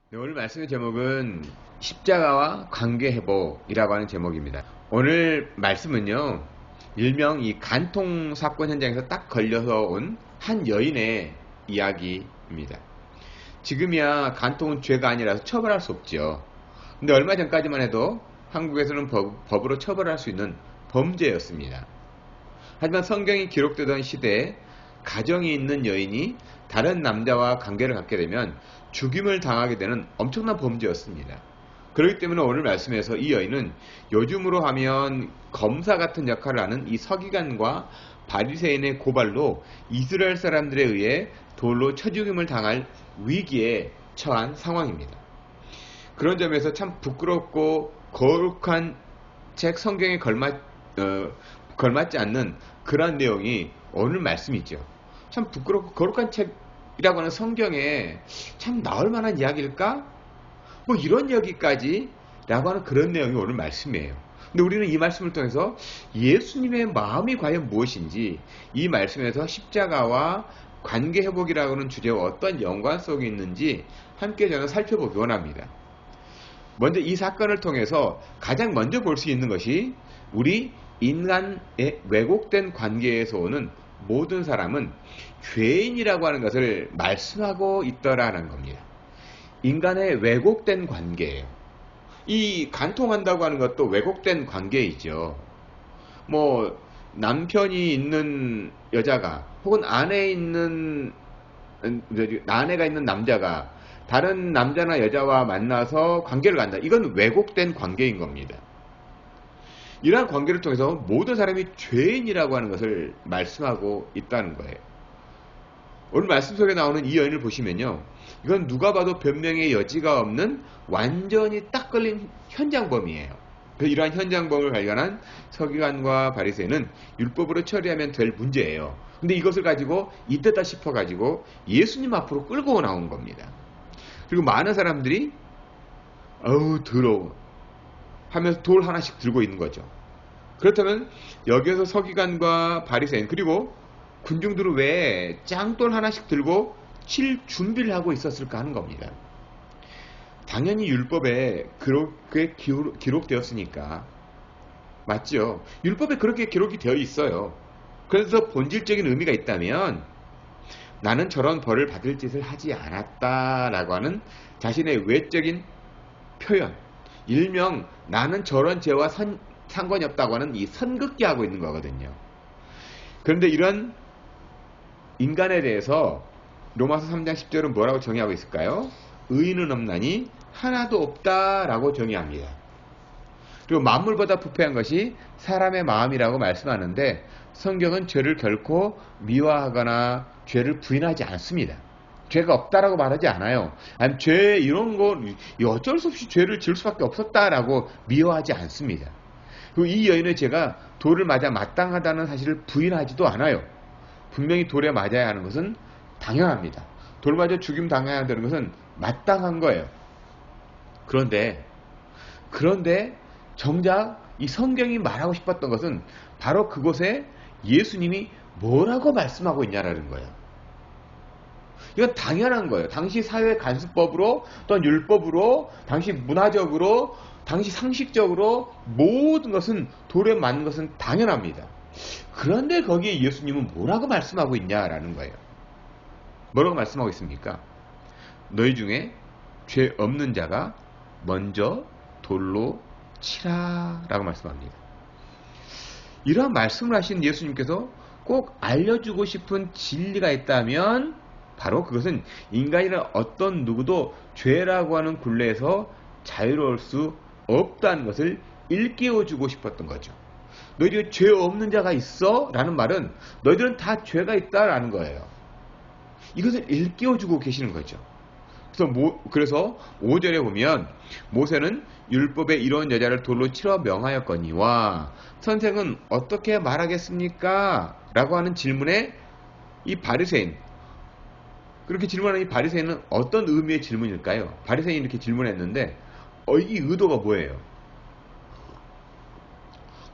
네, 오늘 말씀의 제목은 십자가와 관계회복이라고 하는 제목입니다. 오늘 말씀은요, 일명 이 간통 사건 현장에서 딱 걸려서 온 한 여인의 이야기입니다. 지금이야 간통은 죄가 아니라서 처벌할 수 없죠. 근데 얼마 전까지만 해도 한국에서는 법으로 처벌할 수 있는 범죄였습니다. 하지만 성경이 기록되던 시대에 가정이 있는 여인이 다른 남자와 관계를 갖게 되면 죽임을 당하게 되는 엄청난 범죄였습니다. 그렇기 때문에 오늘 말씀에서 이 여인은 요즘으로 하면 검사 같은 역할을 하는 이 서기관과 바리새인의 고발로 이스라엘 사람들에 의해 돌로 쳐 죽임을 당할 위기에 처한 상황입니다. 그런 점에서 참 부끄럽고 거룩한 책 성경에 걸맞지 않는 그런 내용이 오늘 말씀이죠. 참 부끄럽고 거룩한 책이라고 하는 성경에 참 나올 만한 이야기일까? 뭐 이런 이야기까지 라고 하는 그런 내용이 오늘 말씀이에요. 근데 우리는 이 말씀을 통해서 예수님의 마음이 과연 무엇인지, 이 말씀에서 십자가와 관계 회복이라고 하는 주제와 어떤 연관성이 있는지 함께 저는 살펴보기 원합니다. 먼저 이 사건을 통해서 가장 먼저 볼 수 있는 것이 우리 인간의 왜곡된 관계에서 오는 모든 사람은 죄인이라고 하는 것을 말씀하고 있더라는 겁니다. 인간의 왜곡된 관계예요. 이 간통한다고 하는 것도 왜곡된 관계이죠. 뭐 남편이 있는 여자가 혹은 아내가 있는 남자가 다른 남자나 여자와 만나서 관계를 갖는다. 이건 왜곡된 관계인 겁니다. 이러한 관계를 통해서 모든 사람이 죄인이라고 하는 것을 말씀하고 있다는 거예요. 오늘 말씀 속에 나오는 이 여인을 보시면요, 이건 누가 봐도 변명의 여지가 없는 완전히 딱 걸린 현장범이에요. 이러한 현장범을 발견한 서기관과 바리새인은 율법으로 처리하면 될 문제예요. 근데 이것을 가지고 이때다 싶어 가지고 예수님 앞으로 끌고 나온 겁니다. 그리고 많은 사람들이 어우 더러워 하면서 돌 하나씩 들고 있는 거죠. 그렇다면 여기에서 서기관과 바리새인 그리고 군중들은 왜 짱돌 하나씩 들고 칠 준비를 하고 있었을까 하는 겁니다. 당연히 율법에 그렇게 기록되었으니까. 맞죠? 율법에 그렇게 기록이 되어 있어요. 그래서 본질적인 의미가 있다면 나는 저런 벌을 받을 짓을 하지 않았다라고 하는 자신의 외적인 표현, 일명 나는 저런 죄와 상관이 없다고 하는 이 선긋기 하고 있는 거거든요. 그런데 이런 인간에 대해서 로마서 3장 10절은 뭐라고 정의하고 있을까요? 의인은 없나니 하나도 없다라고 정의합니다. 그리고 만물보다 부패한 것이 사람의 마음이라고 말씀하는데 성경은 죄를 결코 미화하거나 죄를 부인하지 않습니다. 죄가 없다라고 말하지 않아요. 아니 죄 이런 거 어쩔 수 없이 죄를 지을 수밖에 없었다라고 미화하지 않습니다. 그리고 이 여인의 죄가 돌을 맞아 마땅하다는 사실을 부인하지도 않아요. 분명히 돌에 맞아야 하는 것은 당연합니다. 돌 맞아 죽임 당해야 되는 것은 마땅한 거예요. 그런데 정작 이 성경이 말하고 싶었던 것은 바로 그곳에 예수님이 뭐라고 말씀하고 있냐라는 거예요. 이건 당연한 거예요. 당시 사회 간수법으로 또는 율법으로 당시 문화적으로 당시 상식적으로 모든 것은 돌에 맞는 것은 당연합니다. 그런데 거기에 예수님은 뭐라고 말씀하고 있냐라는 거예요. 뭐라고 말씀하고 있습니까? 너희 중에 죄 없는 자가 먼저 돌로 치라 라고 말씀합니다. 이러한 말씀을 하신 예수님께서 꼭 알려주고 싶은 진리가 있다면 바로 그것은 인간이란 어떤 누구도 죄라고 하는 굴레에서 자유로울 수 없다는 것을 일깨워주고 싶었던 거죠. 너희들이 죄 없는 자가 있어? 라는 말은 너희들은 다 죄가 있다라는 거예요. 이것을 일깨워주고 계시는 거죠. 그래서 5절에 보면 모세는 율법에 이런 여자를 돌로 치러 명하였거니와 선생은 어떻게 말하겠습니까? 라고 하는 질문에 이 바리새인, 그렇게 질문하는 이 바리새인은 어떤 의미의 질문일까요? 바리새인이 이렇게 질문했는데 이 의도가 뭐예요?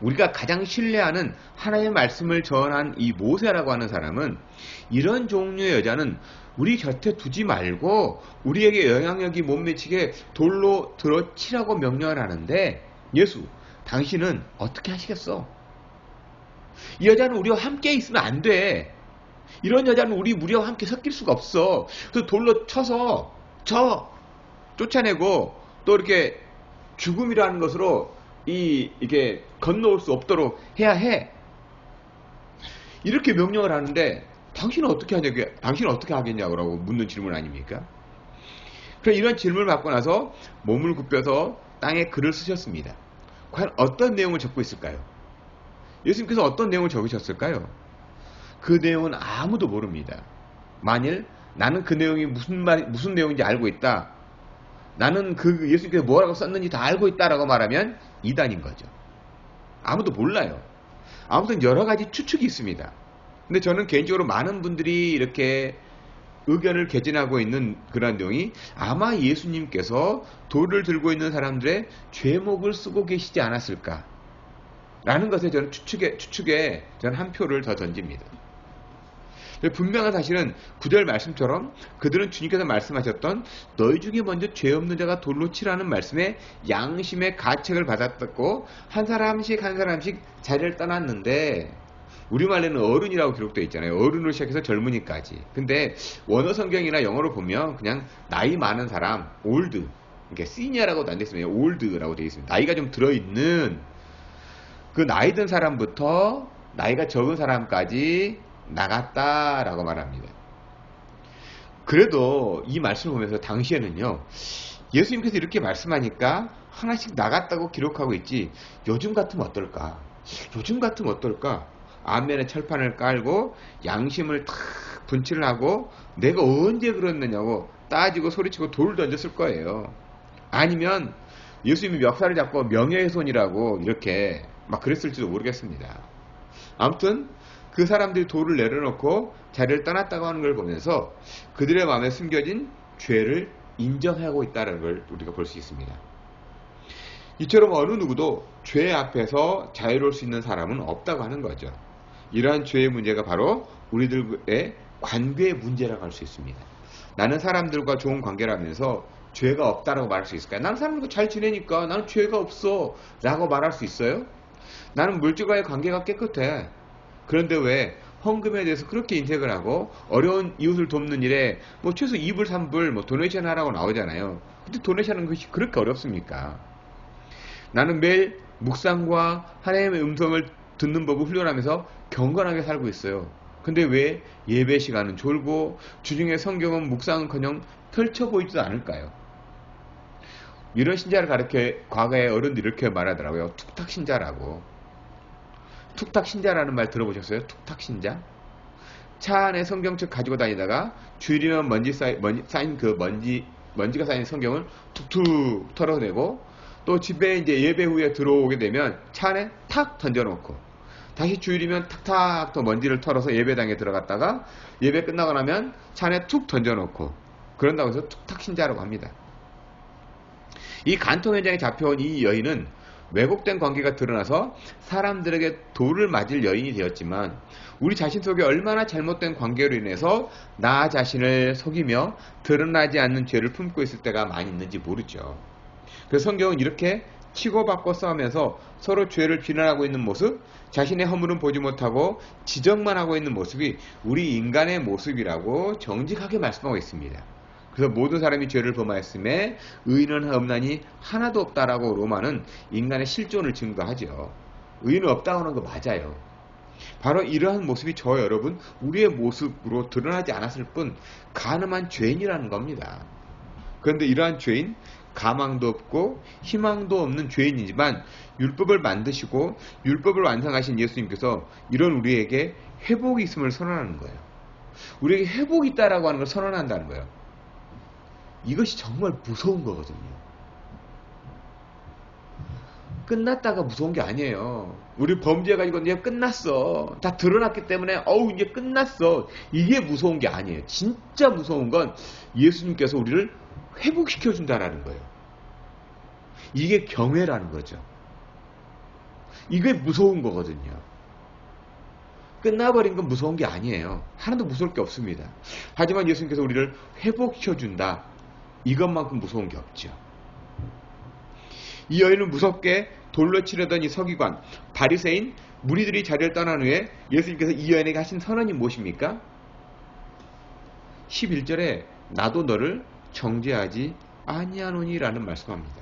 우리가 가장 신뢰하는 하나님의 말씀을 전한 이 모세라고 하는 사람은 이런 종류의 여자는 우리 곁에 두지 말고 우리에게 영향력이 못 미치게 돌로 들어치라고 명령을 하는데, 예수, 당신은 어떻게 하시겠어? 이 여자는 우리와 함께 있으면 안 돼. 이런 여자는 우리 무리와 함께 섞일 수가 없어. 그래서 돌로 쳐서 쫓아내고 또 이렇게 죽음이라는 것으로 이게 건너올 수 없도록 해야 해. 이렇게 명령을 하는데 당신은 어떻게 하겠냐고 묻는 질문 아닙니까? 그럼 이런 질문을 받고 나서 몸을 굽혀서 땅에 글을 쓰셨습니다. 과연 어떤 내용을 적고 있을까요? 예수님께서 어떤 내용을 적으셨을까요? 그 내용은 아무도 모릅니다. 만일 나는 그 내용이 무슨 내용인지 알고 있다, 나는 그 예수님께서 뭐라고 썼는지 다 알고 있다라고 말하면 이단인 거죠. 아무도 몰라요. 아무튼 여러 가지 추측이 있습니다. 근데 저는 개인적으로 많은 분들이 이렇게 의견을 개진하고 있는 그런 내용이 아마 예수님께서 돌을 들고 있는 사람들의 죄목을 쓰고 계시지 않았을까 라는 것에 저는 추측에 저는 한 표를 더 던집니다. 분명한 사실은 9절 말씀처럼 그들은 주님께서 말씀하셨던 너희 중에 먼저 죄 없는 자가 돌로 치라는 말씀에 양심의 가책을 받았고 한 사람씩 자리를 떠났는데, 우리말에는 어른이라고 기록되어 있잖아요. 어른으로 시작해서 젊은이까지. 근데 원어 성경이나 영어로 보면 그냥 나이 많은 사람, 올드, 이게 시니어라고도 안 됐습니다. 올드라고 되어 있습니다. 나이가 좀 들어있는 그 나이 든 사람부터 나이가 적은 사람까지 나갔다라고 말합니다. 그래도 이 말씀을 보면서 당시에는요, 예수님께서 이렇게 말씀하니까 하나씩 나갔다고 기록하고 있지, 요즘 같으면 어떨까? 앞면에 철판을 깔고 양심을 탁 분칠을 하고 내가 언제 그랬느냐고 따지고 소리치고 돌을 던졌을 거예요. 아니면 예수님이 멱살을 잡고 명예훼손이라고 이렇게 막 그랬을지도 모르겠습니다. 아무튼 그 사람들이 돌을 내려놓고 자리를 떠났다고 하는 걸 보면서 그들의 마음에 숨겨진 죄를 인정하고 있다는 걸 우리가 볼 수 있습니다. 이처럼 어느 누구도 죄 앞에서 자유로울 수 있는 사람은 없다고 하는 거죠. 이러한 죄의 문제가 바로 우리들의 관계의 문제라고 할 수 있습니다. 나는 사람들과 좋은 관계를 하면서 죄가 없다라고 말할 수 있을까요? 나는 사람들과 잘 지내니까 나는 죄가 없어 라고 말할 수 있어요? 나는 물질과의 관계가 깨끗해. 그런데 왜 헌금에 대해서 그렇게 인색을 하고 어려운 이웃을 돕는 일에 뭐 최소 2불 3불 뭐 도네이션 하라고 나오잖아요. 근데 도네이션 하는 것이 그렇게 어렵습니까? 나는 매일 묵상과 하나님의 음성을 듣는 법을 훈련하면서 경건하게 살고 있어요. 근데 왜 예배 시간은 졸고 주중에 성경은 묵상은커녕 펼쳐 보이지도 않을까요? 이런 신자를 가르쳐 과거에 어른들이 이렇게 말하더라고요. 툭탁 신자라고. 툭탁 신자라는 말 들어보셨어요? 툭탁 신자? 차 안에 성경책 가지고 다니다가 주일이면 먼지가 쌓인 성경을 툭툭 털어내고, 또 집에 이제 예배 후에 들어오게 되면 차 안에 탁 던져놓고, 다시 주일이면 탁탁 또 먼지를 털어서 예배당에 들어갔다가 예배 끝나고 나면 차 안에 툭 던져놓고, 그런다고 해서 툭탁 신자라고 합니다. 이 간통 현장에 잡혀온 이 여인은 왜곡된 관계가 드러나서 사람들에게 돌을 맞을 여인이 되었지만, 우리 자신 속에 얼마나 잘못된 관계로 인해서 나 자신을 속이며 드러나지 않는 죄를 품고 있을 때가 많이 있는지 모르죠. 그래서 성경은 이렇게 치고받고 싸우면서 서로 죄를 비난하고 있는 모습, 자신의 허물은 보지 못하고 지적만 하고 있는 모습이 우리 인간의 모습이라고 정직하게 말씀하고 있습니다. 그래서 모든 사람이 죄를 범하였음에 의인은 없나니 하나도 없다라고 로마는 인간의 실존을 증거하죠. 의인은 없다고 하는 거 맞아요. 바로 이러한 모습이 저 여러분 우리의 모습으로 드러나지 않았을 뿐 가늠한 죄인이라는 겁니다. 그런데 이러한 죄인, 가망도 없고 희망도 없는 죄인이지만 율법을 만드시고 율법을 완성하신 예수님께서 이런 우리에게 회복이 있음을 선언하는 거예요. 우리에게 회복이 있다라고 하는 걸 선언한다는 거예요. 이것이 정말 무서운 거거든요. 끝났다가 무서운 게 아니에요. 우리 범죄해가지고 이제 끝났어. 다 드러났기 때문에 이제 끝났어. 이게 무서운 게 아니에요. 진짜 무서운 건 예수님께서 우리를 회복시켜준다라는 거예요. 이게 경외라는 거죠. 이게 무서운 거거든요. 끝나버린 건 무서운 게 아니에요. 하나도 무서울 게 없습니다. 하지만 예수님께서 우리를 회복시켜준다. 이것만큼 무서운 게 없죠. 이 여인은 무섭게 돌로 치려던 이 서기관, 바리새인, 무리들이 자리를 떠난 후에 예수님께서 이 여인에게 하신 선언이 무엇입니까? 11절에 나도 너를 정죄하지 아니하노니 라는 말씀합니다.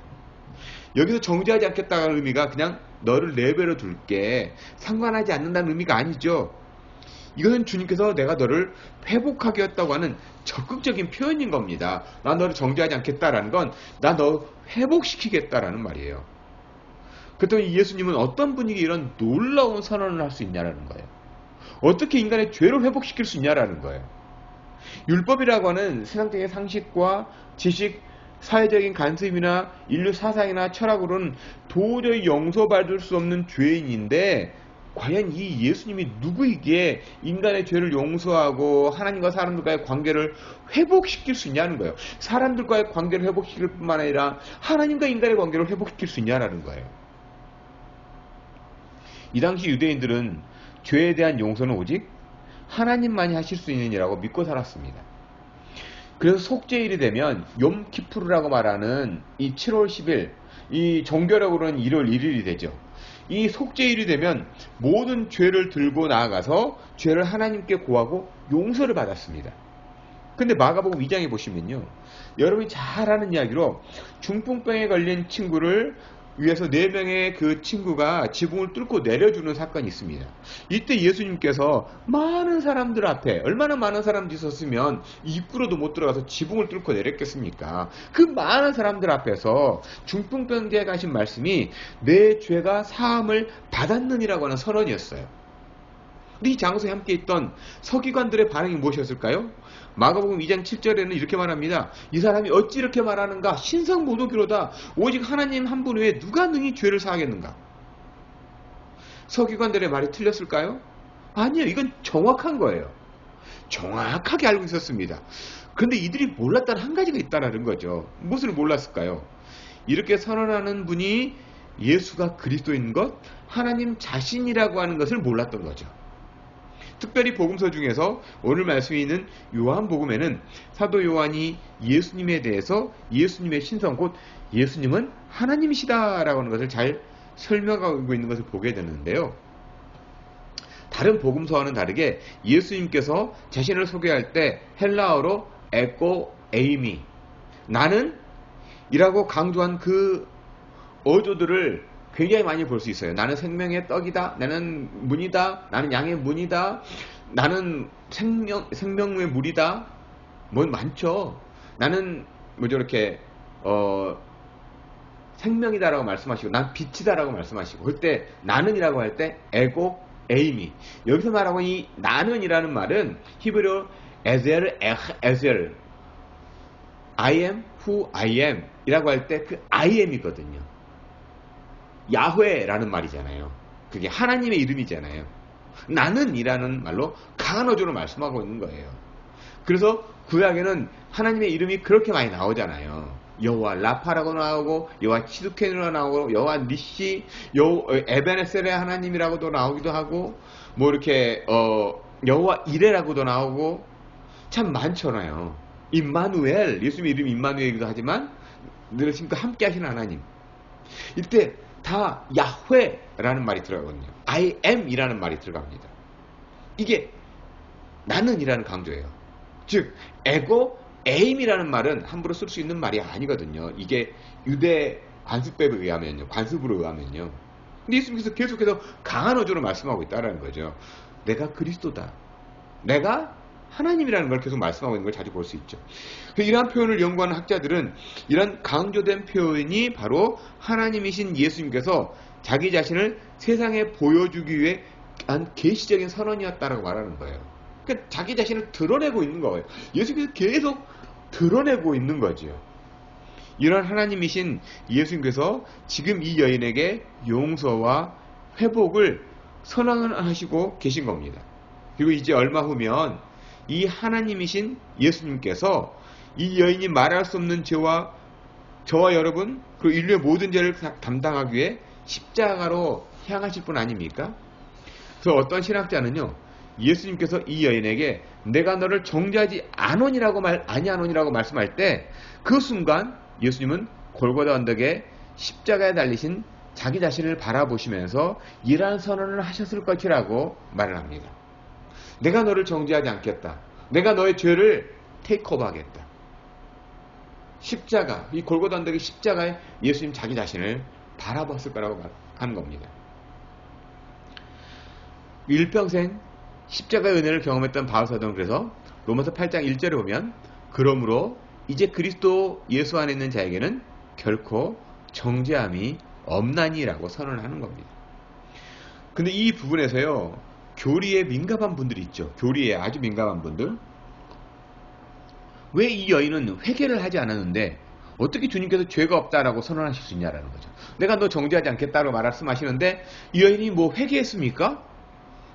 여기서 정죄하지 않겠다는 의미가 그냥 너를 내버려 둘게, 상관하지 않는다는 의미가 아니죠. 이것은 주님께서 내가 너를 회복하겠다고 하는 적극적인 표현인 겁니다. 나 너를 정죄하지 않겠다라는 건 나 너 회복시키겠다라는 말이에요. 그렇다면 예수님은 어떤 분에게 이런 놀라운 선언을 할 수 있냐라는 거예요. 어떻게 인간의 죄를 회복시킬 수 있냐라는 거예요. 율법이라고 하는 세상적인 상식과 지식, 사회적인 관습이나 인류 사상이나 철학으로는 도저히 용서받을 수 없는 죄인인데, 과연 이 예수님이 누구에게 인간의 죄를 용서하고 하나님과 사람들과의 관계를 회복시킬 수 있냐는 거예요. 사람들과의 관계를 회복시킬 뿐만 아니라 하나님과 인간의 관계를 회복시킬 수 있냐라는 거예요. 이 당시 유대인들은 죄에 대한 용서는 오직 하나님만이 하실 수 있는 일이라고 믿고 살았습니다. 그래서 속죄일이 되면 욤키푸르라고 말하는 이 7월 10일, 이 종교력으로는 1월 1일이 되죠. 이 속죄일이 되면 모든 죄를 들고 나아가서 죄를 하나님께 고하고 용서를 받았습니다. 근데 마가복음 2장에 보시면요, 여러분이 잘 아는 이야기로 중풍병에 걸린 친구를 위해서 4명의 그 친구가 지붕을 뚫고 내려주는 사건이 있습니다. 이때 예수님께서 많은 사람들 앞에, 얼마나 많은 사람들이 있었으면 입구로도 못 들어가서 지붕을 뚫고 내렸겠습니까? 그 많은 사람들 앞에서 중풍병자에 가신 말씀이 내 죄가 사함을 받았느니라고 하는 선언이었어요. 이 장소에 함께 있던 서기관들의 반응이 무엇이었을까요? 마가복음 2장 7절에는 이렇게 말합니다. 이 사람이 어찌 이렇게 말하는가? 신성모독이로다. 오직 하나님 한 분 외에 누가 능히 죄를 사하겠는가? 서기관들의 말이 틀렸을까요? 아니요. 이건 정확한 거예요. 정확하게 알고 있었습니다. 그런데 이들이 몰랐다는 한 가지가 있다는 거죠. 무엇을 몰랐을까요? 이렇게 선언하는 분이 예수가 그리스도인 것, 하나님 자신이라고 하는 것을 몰랐던 거죠. 특별히 복음서 중에서 오늘 말씀에 있는 요한복음에는 사도 요한이 예수님에 대해서 예수님의 신성, 곧 예수님은 하나님이시다라고 하는 것을 잘 설명하고 있는 것을 보게 되는데요. 다른 복음서와는 다르게 예수님께서 자신을 소개할 때 헬라어로 에고 에이미, 나는 이라고 강조한 그 어조들을 굉장히 많이 볼 수 있어요. 나는 생명의 떡이다. 나는 문이다. 나는 양의 문이다. 나는 생명의 물이다. 뭐 많죠. 나는 뭐죠, 이렇게 생명이다라고 말씀하시고, 난 빛이다라고 말씀하시고, 그때 나는이라고 할 때 에고 에이미. 여기서 말하고 이 나는이라는 말은 히브리어 에젤 에젤 I am who I am 이라고 할 때 그 I am이거든요. 야훼라는 말이잖아요. 그게 하나님의 이름이잖아요. 나는 이라는 말로 강한 어조로 말씀하고 있는 거예요. 그래서 구약에는 하나님의 이름이 그렇게 많이 나오잖아요. 여호와 라파라고 나오고, 여호와 치두케누라 나오고, 여호와 니시, 에베네셀의 하나님이라고도 나오기도 하고, 뭐 이렇게 여호와 이레라고도 나오고, 참 많잖아요. 임마누엘, 예수님의 이름이 임마누엘이기도 하지만 늘 신과 함께 하시는 하나님. 이때 다 야훼라는 말이 들어가거든요. I am 이라는 말이 들어갑니다. 이게 나는 이라는 강조예요. 즉 에고 에임이라는 말은 함부로 쓸 수 있는 말이 아니거든요. 이게 유대 관습법에 의하면요, 관습으로 의하면요. 근데 예수님께서 계속해서 강한 어조로 말씀하고 있다는 거죠. 내가 그리스도다. 내가 하나님이라는 걸 계속 말씀하고 있는 걸 자주 볼 수 있죠. 이러한 표현을 연구하는 학자들은 이런 강조된 표현이 바로 하나님이신 예수님께서 자기 자신을 세상에 보여주기 위해 한 계시적인 선언이었다라고 말하는 거예요. 그러니까 자기 자신을 드러내고 있는 거예요. 예수님께서 계속 드러내고 있는 거지요. 이런 하나님이신 예수님께서 지금 이 여인에게 용서와 회복을 선언하시고 계신 겁니다. 그리고 이제 얼마 후면 이 하나님이신 예수님께서 이 여인이 말할 수 없는 죄와 저와 여러분, 그리고 인류의 모든 죄를 담당하기 위해 십자가로 향하실 분 아닙니까? 그래서 어떤 신학자는요, 예수님께서 이 여인에게 내가 너를 정죄하지 아니하노니라고 말씀할 때 그 순간 예수님은 골고다 언덕에 십자가에 달리신 자기 자신을 바라보시면서 이러한 선언을 하셨을 것이라고 말을 합니다. 내가 너를 정죄하지 않겠다. 내가 너의 죄를 테이크오버 하겠다. 십자가, 이 골고다 언덕의 십자가에 예수님 자기 자신을 바라봤을 거라고 하는 겁니다. 일평생 십자가의 은혜를 경험했던 바울사도는 그래서 로마서 8장 1절에 보면 그러므로 이제 그리스도 예수 안에 있는 자에게는 결코 정죄함이 없나니라고 선언하는 겁니다. 근데 이 부분에서요, 교리에 민감한 분들이 있죠. 교리에 아주 민감한 분들. 왜 이 여인은 회개를 하지 않았는데 어떻게 주님께서 죄가 없다라고 선언하실 수 있냐라는 거죠. 내가 너 정죄하지 않겠다고 말씀하시는데 이 여인이 뭐 회개했습니까?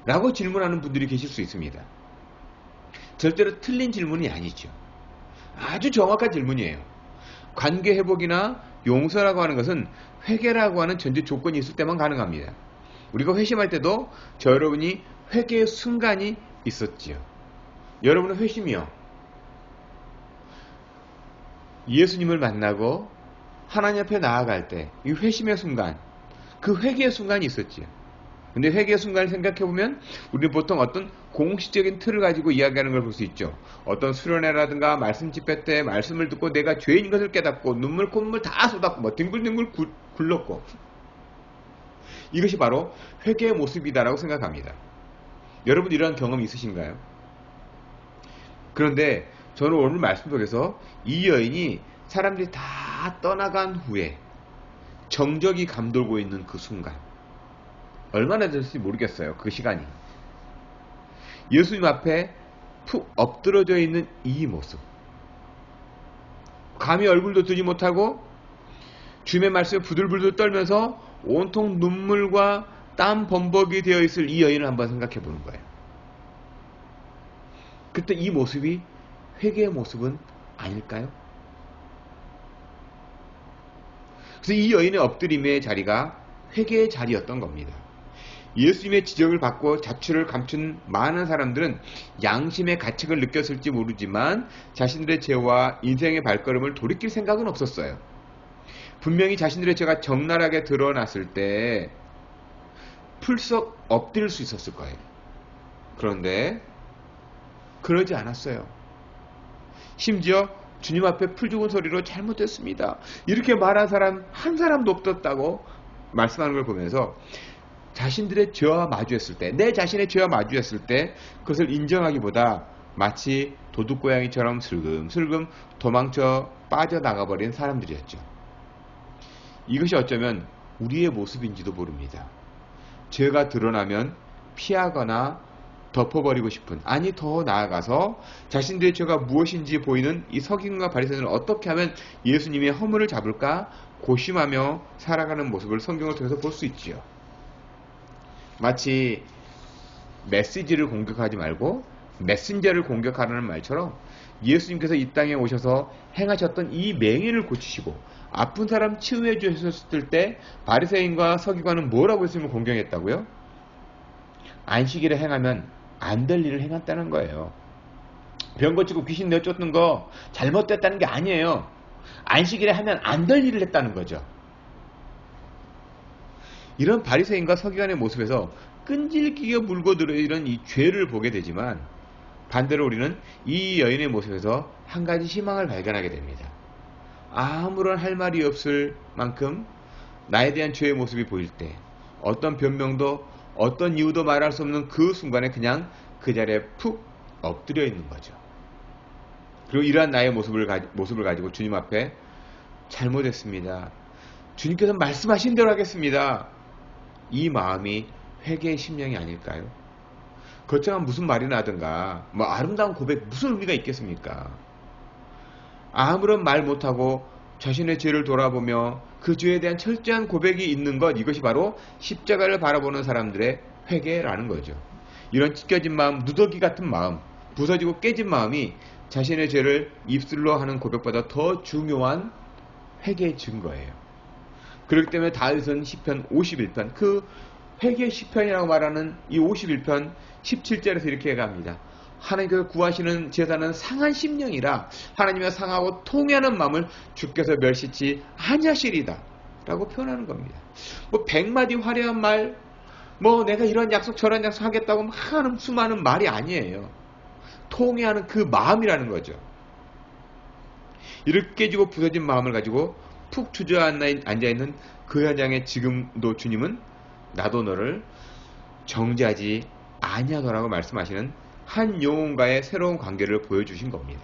라고 질문하는 분들이 계실 수 있습니다. 절대로 틀린 질문이 아니죠. 아주 정확한 질문이에요. 관계 회복이나 용서라고 하는 것은 회개라고 하는 전제 조건이 있을 때만 가능합니다. 우리가 회심할 때도 저 여러분이 회개의 순간이 있었지요. 여러분의 회심이요, 예수님을 만나고 하나님 앞에 나아갈 때 이 회심의 순간, 그 회개의 순간이 있었지요. 근데 회개의 순간을 생각해보면 우리는 보통 어떤 공식적인 틀을 가지고 이야기하는 걸 볼 수 있죠. 어떤 수련회라든가 말씀 집회 때 말씀을 듣고 내가 죄인 것을 깨닫고 눈물 콧물 다 쏟았고 뭐 뒹굴뒹굴 굴렀고, 이것이 바로 회개의 모습이다라고 생각합니다. 여러분 이러한 경험이 있으신가요? 그런데 저는 오늘 말씀 속에서 이 여인이 사람들이 다 떠나간 후에 정적이 감돌고 있는 그 순간, 얼마나 될지 모르겠어요. 그 시간이. 예수님 앞에 푹 엎드러져 있는 이 모습. 감히 얼굴도 뜨지 못하고 주님의 말씀에 부들부들 떨면서 온통 눈물과 땀 범벅이 되어 있을 이 여인을 한번 생각해 보는 거예요. 그때 이 모습이 회개의 모습은 아닐까요? 그래서 이 여인의 엎드림의 자리가 회개의 자리였던 겁니다. 예수님의 지적을 받고 자취를 감춘 많은 사람들은 양심의 가책을 느꼈을지 모르지만 자신들의 죄와 인생의 발걸음을 돌이킬 생각은 없었어요. 분명히 자신들의 죄가 적나라하게 드러났을 때 풀썩 엎드릴 수 있었을 거예요. 그런데 그러지 않았어요. 심지어 주님 앞에 풀 죽은 소리로 잘못했습니다, 이렇게 말한 사람 한 사람도 없었다고 말씀하는 걸 보면서 자신들의 죄와 마주했을 때, 내 자신의 죄와 마주했을 때 그것을 인정하기보다 마치 도둑고양이처럼 슬금슬금 도망쳐 빠져나가버린 사람들이었죠. 이것이 어쩌면 우리의 모습인지도 모릅니다. 죄가 드러나면 피하거나 덮어버리고 싶은, 아니 더 나아가서 자신들의 죄가 무엇인지 보이는 이 서기관과 바리새인을 어떻게 하면 예수님의 허물을 잡을까 고심하며 살아가는 모습을 성경을 통해서 볼 수 있지요. 마치 메시지를 공격하지 말고 메신저를 공격하라는 말처럼 예수님께서 이 땅에 오셔서 행하셨던 이 맹인을 고치시고 아픈 사람 치유해 주셨을 때 바리새인과 서기관은 뭐라고 예수님을 공경했다고요? 안식일에 행하면 안 될 일을 행했다는 거예요. 병 고치고 귀신 내쫓는 거 잘못됐다는 게 아니에요. 안식일에 하면 안 될 일을 했다는 거죠. 이런 바리새인과 서기관의 모습에서 끈질기게 물고 들어있는 이 죄를 보게 되지만, 반대로 우리는 이 여인의 모습에서 한 가지 희망을 발견하게 됩니다. 아무런 할 말이 없을 만큼 나에 대한 죄의 모습이 보일 때 어떤 변명도 어떤 이유도 말할 수 없는 그 순간에 그냥 그 자리에 푹 엎드려 있는 거죠. 그리고 이러한 나의 모습을 가지고 주님 앞에 잘못했습니다, 주님께서 말씀하신 대로 하겠습니다, 이 마음이 회개의 심령이 아닐까요? 그렇지만 무슨 말이나 하든가 뭐 아름다운 고백 무슨 의미가 있겠습니까? 아무런 말 못하고 자신의 죄를 돌아보며 그 죄에 대한 철저한 고백이 있는 것, 이것이 바로 십자가를 바라보는 사람들의 회개라는 거죠. 이런 찢겨진 마음, 누더기 같은 마음, 부서지고 깨진 마음이 자신의 죄를 입술로 하는 고백보다 더 중요한 회개의 증거예요. 그렇기 때문에 다윗은 시편 51편, 그 회개 시편이라고 말하는 이 51편 17절에서 이렇게 갑니다. 하나님께서 구하시는 제사는 상한 심령이라 하나님과 상하고 통회하는 마음을 주께서 멸시치 아니하시리다 라고 표현하는 겁니다. 뭐 100마디 화려한 말, 뭐 내가 이런 약속 저런 약속 하겠다고 하는 수많은 말이 아니에요. 통회하는 그 마음이라는 거죠. 이렇게 깨지고 부서진 마음을 가지고 푹 주저앉아있는 그 현장에 지금도 주님은 나도 너를 정죄하지 아니하노라고 말씀하시는 한 영혼과의 새로운 관계를 보여주신 겁니다.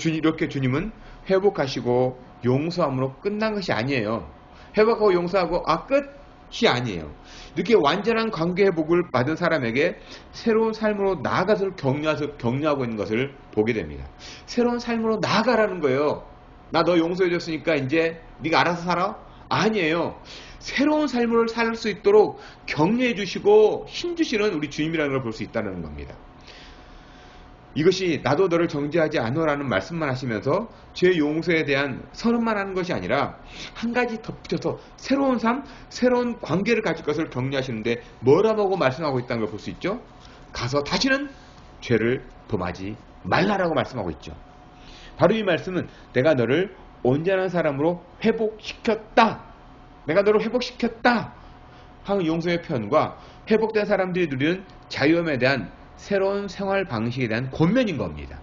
이렇게 주님은 회복하시고 용서함으로 끝난 것이 아니에요. 회복하고 용서하고 끝이 아니에요. 이렇게 완전한 관계 회복을 받은 사람에게 새로운 삶으로 나아가서 격려하고 있는 것을 보게 됩니다. 새로운 삶으로 나아가라는 거예요. 나 너 용서해줬으니까 이제 네가 알아서 살아? 아니에요. 새로운 삶을 살 수 있도록 격려해 주시고 힘주시는 우리 주님이라는 걸 볼 수 있다는 겁니다. 이것이 나도 너를 정죄하지 않으라는 말씀만 하시면서 죄 용서에 대한 선언만 하는 것이 아니라 한 가지 덧붙여서 새로운 삶, 새로운 관계를 가질 것을 격려하시는데 뭐라고 말씀하고 있다는 걸 볼 수 있죠. 가서 다시는 죄를 범하지 말라라고 말씀하고 있죠. 바로 이 말씀은 내가 너를 온전한 사람으로 회복시켰다. 내가 너를 회복시켰다 하는 용서의 표현과 회복된 사람들이 누리는 자유함에 대한 새로운 생활 방식에 대한 권면인 겁니다.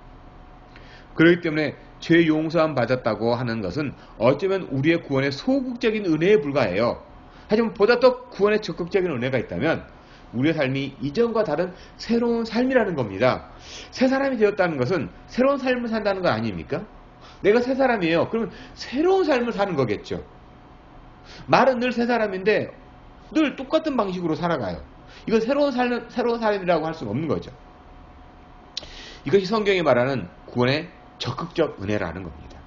그렇기 때문에 죄 용서함 받았다고 하는 것은 어쩌면 우리의 구원의 소극적인 은혜에 불과해요. 하지만 보다 더 구원의 적극적인 은혜가 있다면 우리의 삶이 이전과 다른 새로운 삶이라는 겁니다. 새 사람이 되었다는 것은 새로운 삶을 산다는 건 아닙니까? 내가 새 사람이에요. 그러면 새로운 삶을 사는 거겠죠. 말은 늘 새 사람인데 늘 똑같은 방식으로 살아가요. 이건 새로운 삶이라고 할 수가 없는 거죠. 이것이 성경이 말하는 구원의 적극적 은혜라는 겁니다.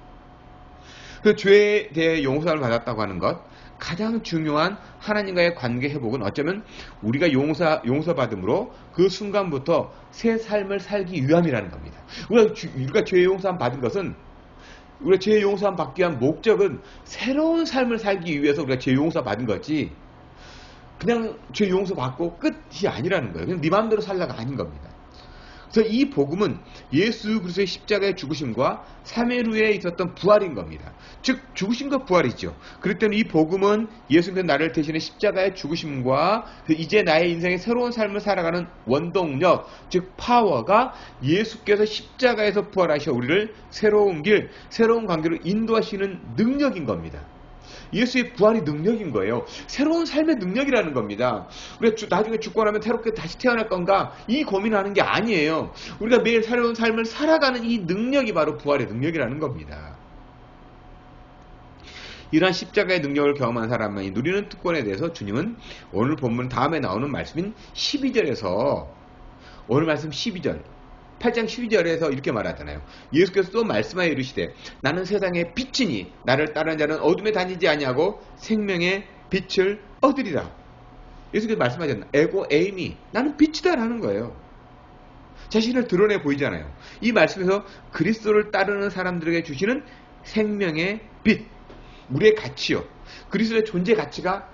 그 죄에 대해 용서를 받았다고 하는 것, 가장 중요한 하나님과의 관계 회복은 어쩌면 우리가 용서받음으로 그 순간부터 새 삶을 살기 위함이라는 겁니다. 우리가 죄 용서함 받은 것은 우리가 죄 용서함 받기 위한 목적은 새로운 삶을 살기 위해서 우리가 죄 용서 받은 거지 그냥 죄 용서 받고 끝이 아니라는 거예요. 그냥 네 마음대로 살라가 아닌 겁니다. 그래서 이 복음은 예수 그리스도의 십자가의 죽으심과 3일 후에 있었던 부활인 겁니다. 즉 죽으심과 부활이죠. 그렇기 때문에 이 복음은 예수님께서 나를 대신해 십자가의 죽으심과 이제 나의 인생의 새로운 삶을 살아가는 원동력, 즉 파워가 예수께서 십자가에서 부활하셔 우리를 새로운 길, 새로운 관계로 인도하시는 능력인 겁니다. 예수의 부활이 능력인 거예요. 새로운 삶의 능력이라는 겁니다. 우리가 나중에 죽고 나면 새롭게 다시 태어날 건가? 이 고민하는 게 아니에요. 우리가 매일 새로운 삶을 살아가는 이 능력이 바로 부활의 능력이라는 겁니다. 이러한 십자가의 능력을 경험한 사람만이 누리는 특권에 대해서 주님은 오늘 본문 다음에 나오는 말씀인 12절에서 오늘 말씀 12절 8장 12절에서 이렇게 말하잖아요. 예수께서 또 말씀하여 이르시되 나는 세상의 빛이니 나를 따르는 자는 어둠에 다니지 아니하고 생명의 빛을 얻으리라. 예수께서 말씀하셨나? 에고 에이미 나는 빛이다 라는 거예요. 자신을 드러내 보이잖아요. 이 말씀에서 그리스도를 따르는 사람들에게 주시는 생명의 빛, 우리의 가치요. 그리스도의 존재 가치가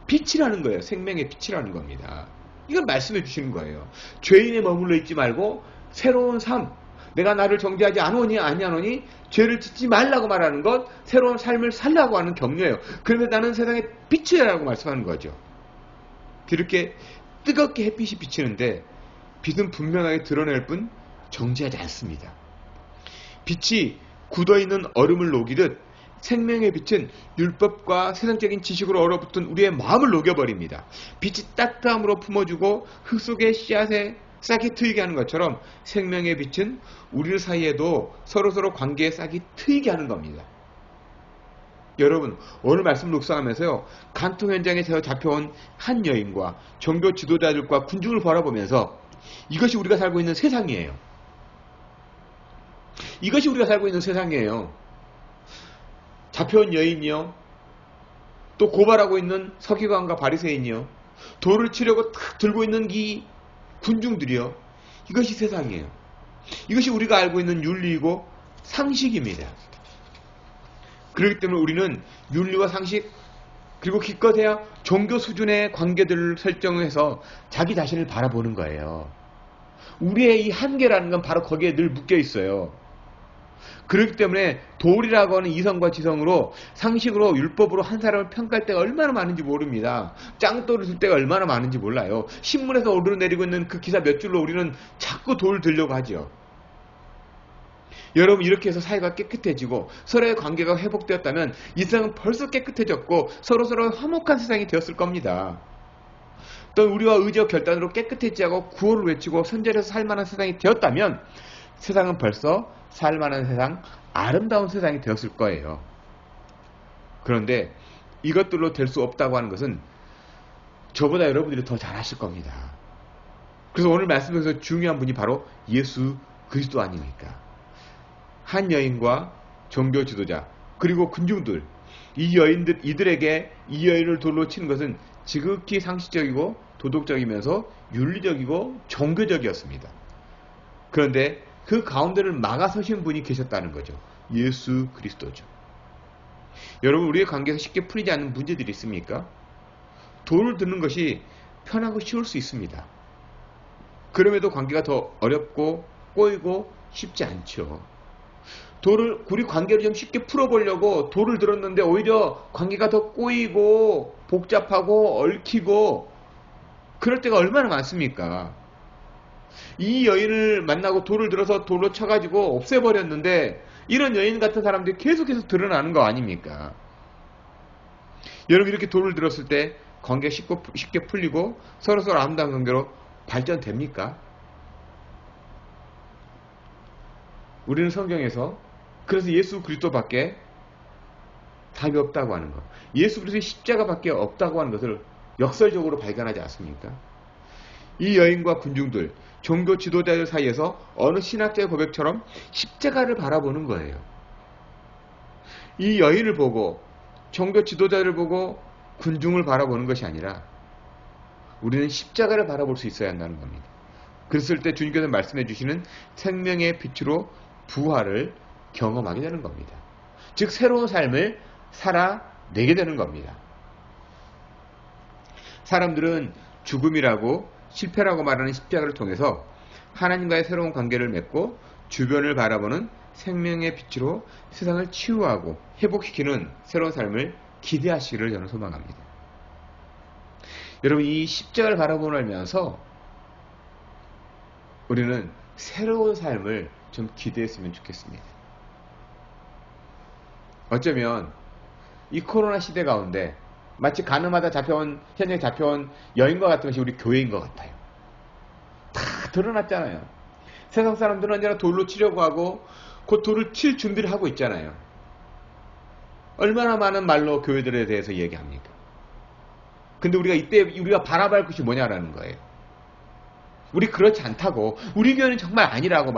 빛이라는 거예요. 생명의 빛이라는 겁니다. 이걸 말씀해 주시는 거예요. 죄인에 머물러 있지 말고 새로운 삶, 내가 나를 정죄하지 않으니 아니하노니 죄를 짓지 말라고 말하는 것, 새로운 삶을 살라고 하는 격려예요. 그러면 나는 세상의 빛이라고 말씀하는 거죠. 이렇게 뜨겁게 햇빛이 비치는데 빛은 분명하게 드러낼 뿐 정죄하지 않습니다. 빛이 굳어있는 얼음을 녹이듯 생명의 빛은 율법과 세상적인 지식으로 얼어붙은 우리의 마음을 녹여버립니다. 빛이 따뜻함으로 품어주고 흙 속의 씨앗에 싹이 트이게 하는 것처럼 생명의 빛은 우리 사이에도 서로서로 관계에 싹이 트이게 하는 겁니다. 여러분 오늘 말씀 묵상하면서요 간통 현장에 잡혀온 한 여인과 종교 지도자들과 군중을 바라보면서 이것이 우리가 살고 있는 세상이에요. 이것이 우리가 살고 있는 세상이에요. 잡혀온 여인이요, 또 고발하고 있는 서기관과 바리새인이요, 돌을 치려고 탁 들고 있는 이 군중들이요, 이것이 세상이에요. 이것이 우리가 알고 있는 윤리이고 상식입니다. 그렇기 때문에 우리는 윤리와 상식 그리고 기껏해야 종교 수준의 관계들을 설정해서 자기 자신을 바라보는 거예요. 우리의 이 한계라는 건 바로 거기에 늘 묶여 있어요. 그렇기 때문에 도리라고 하는 이성과 지성으로 상식으로 율법으로 한 사람을 평가할 때가 얼마나 많은지 모릅니다. 짱돌을 쓸 때가 얼마나 많은지 몰라요. 신문에서 오르내리고 있는 그 기사 몇 줄로 우리는 자꾸 돌을 들려고 하죠. 여러분, 이렇게 해서 사회가 깨끗해지고 서로의 관계가 회복되었다면 이 세상은 벌써 깨끗해졌고 서로서로 화목한 세상이 되었을 겁니다. 또 우리와 의지와 결단으로 깨끗해지고 구호를 외치고 선절해서 살만한 세상이 되었다면 세상은 벌써 살만한 세상, 아름다운 세상이 되었을 거예요. 그런데 이것들로 될 수 없다고 하는 것은 저보다 여러분들이 더 잘하실 겁니다. 그래서 오늘 말씀에서 중요한 분이 바로 예수 그리스도 아닙니까? 한 여인과 종교 지도자 그리고 군중들, 이들에게 이 여인을 돌로 치는 것은 지극히 상식적이고 도덕적이면서 윤리적이고 종교적이었습니다. 그런데 그 가운데를 막아서신 분이 계셨다는 거죠. 예수 그리스도죠. 여러분, 우리의 관계에서 쉽게 풀리지 않는 문제들이 있습니까? 돌을 드는 것이 편하고 쉬울 수 있습니다. 그럼에도 관계가 더 어렵고 꼬이고 쉽지 않죠. 우리 관계를 좀 쉽게 풀어보려고 돌을 들었는데 오히려 관계가 더 꼬이고 복잡하고 얽히고 그럴 때가 얼마나 많습니까? 이 여인을 만나고 돌을 들어서 돌로 쳐가지고 없애버렸는데 이런 여인 같은 사람들이 계속해서 드러나는 거 아닙니까? 여러분, 이렇게 돌을 들었을 때 관계가 쉽게 풀리고 서로서로 아름다운 관계로 발전됩니까? 우리는 성경에서 그래서 예수 그리스도밖에 답이 없다고 하는 것, 예수 그리스도의 십자가밖에 없다고 하는 것을 역설적으로 발견하지 않습니까? 이 여인과 군중들, 종교 지도자들 사이에서 어느 신학자의 고백처럼 십자가를 바라보는 거예요. 이 여인을 보고 종교 지도자를 보고 군중을 바라보는 것이 아니라 우리는 십자가를 바라볼 수 있어야 한다는 겁니다. 그랬을 때 주님께서 말씀해 주시는 생명의 빛으로 부활을 경험하게 되는 겁니다. 즉 새로운 삶을 살아내게 되는 겁니다. 사람들은 죽음이라고 실패라고 말하는 십자가를 통해서 하나님과의 새로운 관계를 맺고 주변을 바라보는 생명의 빛으로 세상을 치유하고 회복시키는 새로운 삶을 기대하시기를 저는 소망합니다. 여러분, 이 십자가를 바라보면서 우리는 새로운 삶을 좀 기대했으면 좋겠습니다. 어쩌면 이 코로나 시대 가운데 마치 가늠하다 현장에 잡혀온 여인과 같은 것이 우리 교회인 것 같아요. 다 드러났잖아요. 세상 사람들은 언제나 돌로 치려고 하고 곧 돌을 칠 준비를 하고 있잖아요. 얼마나 많은 말로 교회들에 대해서 얘기합니까? 근데 우리가 바라볼 것이 뭐냐라는 거예요. 우리 그렇지 않다고, 우리 교회는 정말 아니라고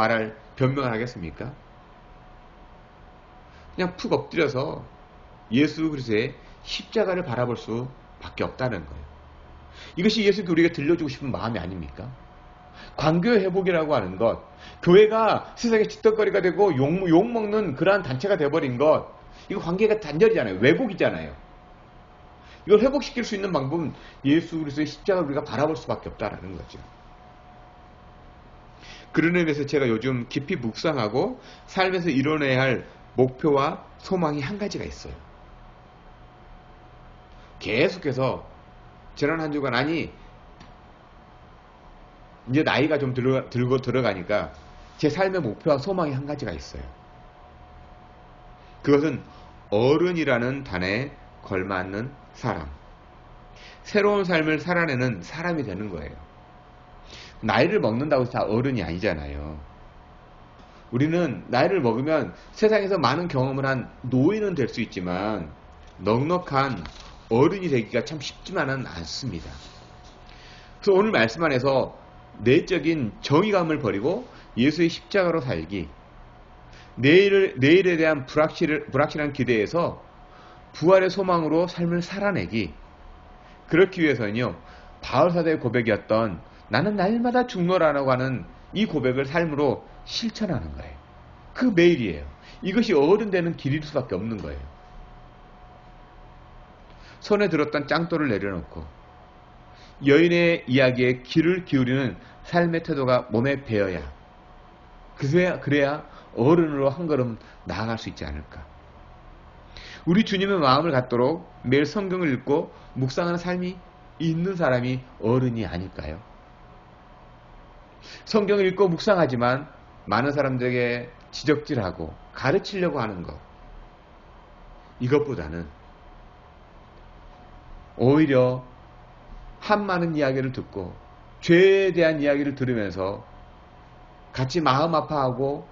변명을 하겠습니까? 그냥 푹 엎드려서 예수 그리스도의 십자가를 바라볼 수밖에 없다는 거예요. 이것이 예수님께 우리가 들려주고 싶은 마음이 아닙니까? 관계 회복이라고 하는 것, 교회가 세상의 찌떡거리가 되고 욕먹는 그러한 단체가 돼버린 것, 이거 관계가 단절이잖아요. 왜곡이잖아요. 이걸 회복시킬 수 있는 방법은 예수 그리스도의 십자가를 우리가 바라볼 수밖에 없다는 거죠. 그런 의미에서 제가 요즘 깊이 묵상하고 삶에서 이뤄내야 할 목표와 소망이 한 가지가 있어요. 계속해서 지난 한 주간, 이제 나이가 좀 들고 들어가니까 제 삶의 목표와 소망이 한 가지가 있어요. 그것은 어른이라는 단어에 걸맞는 사람, 새로운 삶을 살아내는 사람이 되는 거예요. 나이를 먹는다고 해서 다 어른이 아니잖아요. 우리는 나이를 먹으면 세상에서 많은 경험을 한 노인은 될 수 있지만 넉넉한 어른이 되기가 참 쉽지만은 않습니다. 그래서 오늘 말씀 안에서 내적인 정의감을 버리고 예수의 십자가로 살기, 내일에 대한 불확실한 기대에서 부활의 소망으로 삶을 살아내기, 그렇기 위해서는요, 바울사도의 고백이었던 나는 날마다 죽노라라고 하는 이 고백을 삶으로 실천하는 거예요. 그 매일이에요. 이것이 어른 되는 길일 수밖에 없는 거예요. 손에 들었던 짱돌을 내려놓고 여인의 이야기에 귀를 기울이는 삶의 태도가 몸에 배어야 그래야 어른으로 한 걸음 나아갈 수 있지 않을까. 우리 주님의 마음을 갖도록 매일 성경을 읽고 묵상하는 삶이 있는 사람이 어른이 아닐까요? 성경을 읽고 묵상하지만 많은 사람들에게 지적질하고 가르치려고 하는 것, 이것보다는 오히려 한많은 이야기를 듣고 죄에 대한 이야기를 들으면서 같이 마음 아파하고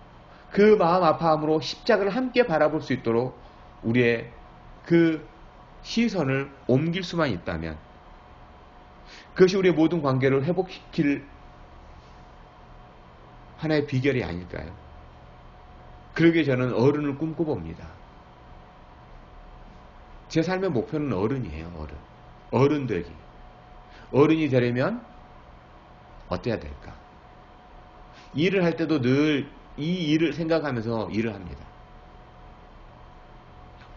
그 마음 아파함으로 십자가를 함께 바라볼 수 있도록 우리의 그 시선을 옮길 수만 있다면 그것이 우리의 모든 관계를 회복시킬 하나의 비결이 아닐까요? 그러기에 저는 어른을 꿈꿔봅니다. 제 삶의 목표는 어른이에요. 어른 되기. 어른이 되려면 어때야 될까? 일을 할 때도 늘 이 일을 생각하면서 일을 합니다.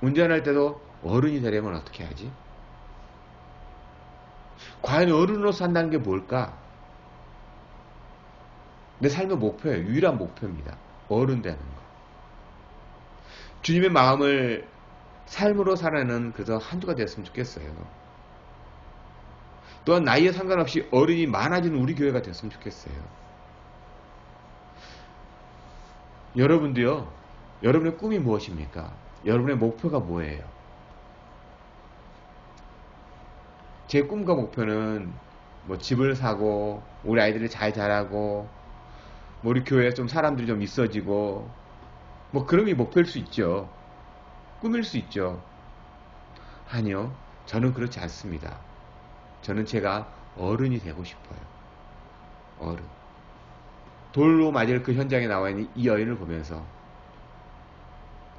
운전할 때도 어른이 되려면 어떻게 하지? 과연 어른으로 산다는 게 뭘까? 내 삶의 목표예요. 유일한 목표입니다. 어른 되는 거. 주님의 마음을 삶으로 살아내는 그저 한주가 됐으면 좋겠어요. 또한 나이에 상관없이 어른이 많아지는 우리 교회가 됐으면 좋겠어요. 여러분도요, 여러분의 꿈이 무엇입니까? 여러분의 목표가 뭐예요? 제 꿈과 목표는 뭐 집을 사고, 우리 아이들이 잘 자라고, 뭐 우리 교회에 좀 사람들이 좀 있어지고, 뭐 그런 게 목표일 수 있죠. 꿈일 수 있죠. 아니요, 저는 그렇지 않습니다. 저는 제가 어른이 되고 싶어요. 어른. 돌로 맞을 그 현장에 나와 있는 이 여인을 보면서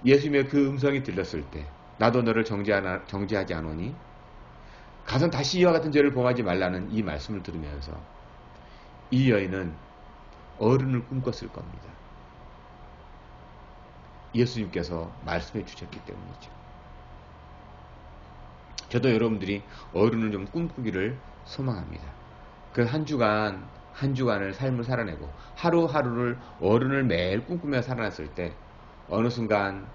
예수님의 그 음성이 들렸을 때 나도 너를 정죄하지 않으니 가선 다시 이와 같은 죄를 범하지 말라는 이 말씀을 들으면서 이 여인은 어른을 꿈꿨을 겁니다. 예수님께서 말씀해 주셨기 때문이죠. 저도 여러분들이 어른을 좀 꿈꾸기를 소망합니다. 그 한 주간을 삶을 살아내고 하루하루를 어른을 매일 꿈꾸며 살아났을 때 어느 순간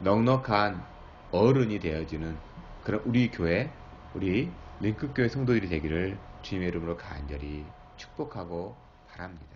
넉넉한 어른이 되어지는 그런 우리 교회, 우리 링크교회 성도들이 되기를 주님의 이름으로 간절히 축복하고 바랍니다.